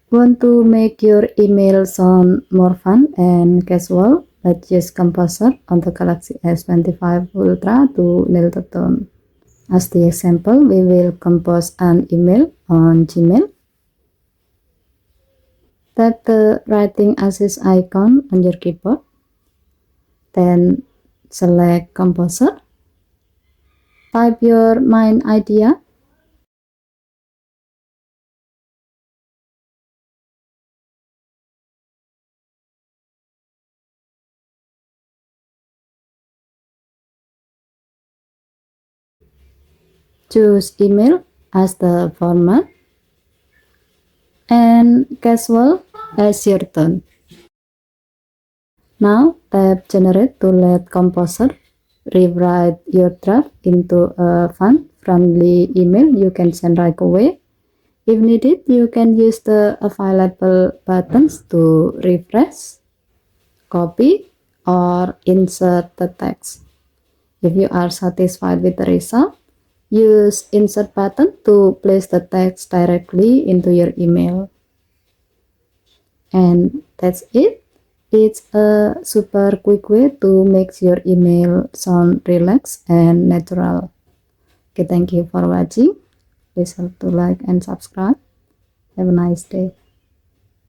Want to make your email sound more fun and casual? Let's use Composer on the Galaxy S25 Ultra to nail the tone. As the example, we will compose an email on Gmail. Tap the writing assist icon on your keyboard. Then select Composer. Type your main idea. Choose email as the format and casual as your tone. Now tap generate to let Composer rewrite your draft into a fun, friendly email you can send right away. If needed, you can use the available buttons to refresh, copy, or insert the text. If you are satisfied with the result, use insert button to place the text directly into your email. And that's it. It's a super quick way to make your email sound relaxed and natural. Okay, thank you for watching. Please help to like and subscribe. Have a nice day.